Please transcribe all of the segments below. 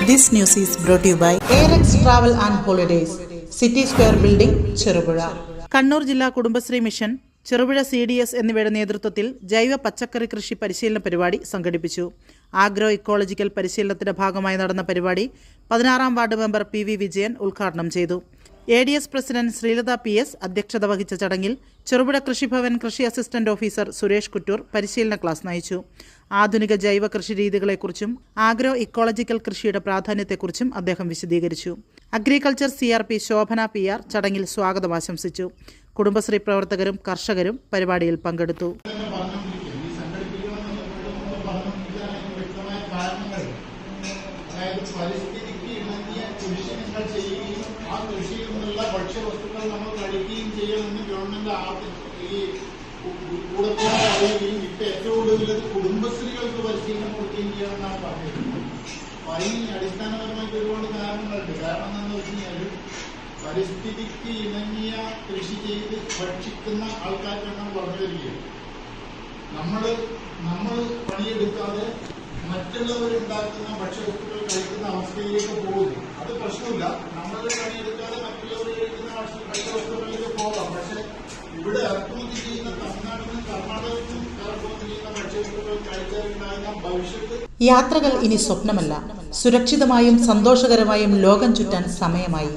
This news is brought to you by ARX Travel and Holidays, City Square Building, Cherupuzha. Kannur ജില്ലാ Kudumbashree mission, Cherupuzha CDS എന്നിവയുടെ നേതൃത്വത്തിൽ ജൈവ പച്ചക്കറി കൃഷി പരിശീലന പരിപാടി സംഘടിപ്പിച്ചു. ആഗ്രോ ഇക്കോളജിക്കൽ പരിശീലനത്തിന്റെ ഭാഗമായി നടന്ന പരിപാടി 16-ാം വാർഡ് മെമ്പർ PV വിജയൻ ഉദ്ഘാടനം ചെയ്തു. ADS പ്രസിഡന്റ് ശ്രീലത PS അധ്യക്ഷത വഹിച്ച ചടങ്ങിൽ ചെറുപുഴ കൃഷിഭവൻ കൃഷി അസിസ്റ്റന്റ് ഓഫീസർ സുരേഷ് കുറ്റൂർ പരിശീലന ക്ലാസ് നയിച്ചു. ആധുനിക ജൈവ കൃഷി രീതികളെക്കുറിച്ചും ആഗ്രോ ഇക്കോളജിക്കൽ കൃഷിയുടെ പ്രാധാന്യത്തെക്കുറിച്ചും അദ്ദേഹം വിശദീകരിച്ചു. അഗ്രികൾച്ചർ CRP ശോഭന PR ചടങ്ങിൽ സ്വാഗതം ആശംസിച്ചു. കുടുംബശ്രീ പ്രവർത്തകരും കർഷകരും പരിപാടിയിൽ പങ്കെടുത്തു. ഭക്ഷ്യവസ്തുക്കൾ നമ്മൾ കഴിക്കുകയും ചെയ്യണമെന്ന് ഗവൺമെന്റ് ഇപ്പൊ ഏറ്റവും കൂടുതൽ കുടുംബശ്രീകൾക്ക് പരിശീലനം കൊടുക്കുകയും ചെയ്യണമെന്നാണ് പറഞ്ഞിരുന്നത്. അപ്പൊ അതിന് അടിസ്ഥാനപരമായിട്ട് ഒരുപാട് കാരണങ്ങളുണ്ട്. കാരണം എന്താണെന്ന് വെച്ച് കഴിഞ്ഞാൽ പരിസ്ഥിതിക്ക് ഇണങ്ങിയ കൃഷി ചെയ്ത് ഭക്ഷിക്കുന്ന ആൾക്കാർക്കെണ്ണം കുറഞ്ഞു വരികയാണ്. നമ്മൾ പണിയെടുക്കാതെ മറ്റുള്ളവരുണ്ടാക്കുന്ന ഭക്ഷ്യവസ്തുക്കൾ കഴിക്കുന്ന അവസ്ഥയിലേക്ക് പോകുന്നു. അത് പ്രശ്നമില്ല, നമ്മൾ പണിയെടുക്കാതെ മറ്റുള്ളവർ കഴിക്കുന്ന ഭക്ഷ്യവസ്തുക്കളിലേക്ക് പോകാം. പക്ഷെ ഇവിടെ ഇറക്കുമതി ചെയ്യുന്ന തമിഴ്നാടിനും കർണാടകത്തിനും ഇറക്കുമതി ചെയ്യുന്ന ഭക്ഷ്യവസ്തുക്കൾ കഴിച്ചാലുണ്ടാകുന്ന ഭവിഷ്യത്ത്. യാത്രകൾ ഇനി സ്വപ്നമല്ല, സുരക്ഷിതമായും സന്തോഷകരമായും ലോകം ചുറ്റാൻ സമയമായി.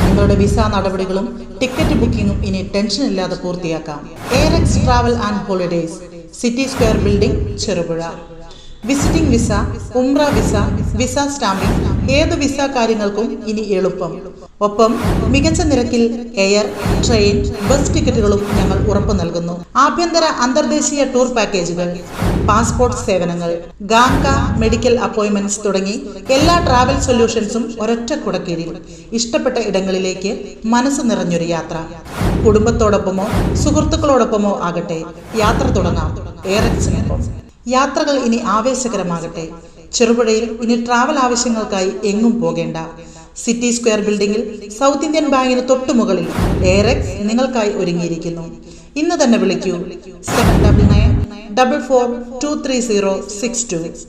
നിങ്ങളുടെ വിസ നടപടികളും ടിക്കറ്റ് ബുക്കിംഗും ഇനി ടെൻഷൻ ഇല്ലാതെ പൂർത്തിയാക്കാം. ARX Travel and Holidays, City Square Building, Cherupuzha. Visiting visa, ഉംറ വിസ, വിസ സ്റ്റാമ്പിംഗ്, ഏത് വിസ കാര്യങ്ങൾക്കും ഇനി എളുപ്പം. ഒപ്പം മികച്ച നിരക്കിൽ എയർ, ട്രെയിൻ, ബസ് ടിക്കറ്റുകളും ഞങ്ങൾ ഉറപ്പു നൽകുന്നു. ആഭ്യന്തര അന്തർദേശീയ ടൂർ പാക്കേജുകൾ, പാസ്പോർട്ട് സേവനങ്ങൾ, ഗാംക മെഡിക്കൽ അപ്പോയിന്റ്മെന്റ്സ് തുടങ്ങി എല്ലാ ട്രാവൽ സൊല്യൂഷൻസും ഒരൊറ്റ കുടക്കീഴിൽ. ഇഷ്ടപ്പെട്ട ഇടങ്ങളിലേക്ക് മനസ്സ് നിറഞ്ഞൊരു യാത്ര. കുടുംബത്തോടൊപ്പമോ സുഹൃത്തുക്കളോടൊപ്പമോ ആകട്ടെ, യാത്ര തുടങ്ങാം ARXനൊപ്പം. യാത്രകൾ ഇനി ആവേശകരമാകട്ടെ. ചെറുപുഴയിൽ ഇനി ട്രാവൽ ആവശ്യങ്ങൾക്കായി എങ്ങും പോകേണ്ട. സിറ്റി സ്ക്വയർ ബിൽഡിംഗിൽ സൗത്ത് ഇന്ത്യൻ ബാങ്കിന് തൊട്ടുമുകളിൽ ARX നിങ്ങൾക്കായി ഒരുങ്ങിയിരിക്കുന്നു. ഇന്ന് തന്നെ വിളിക്കൂ 7994423062.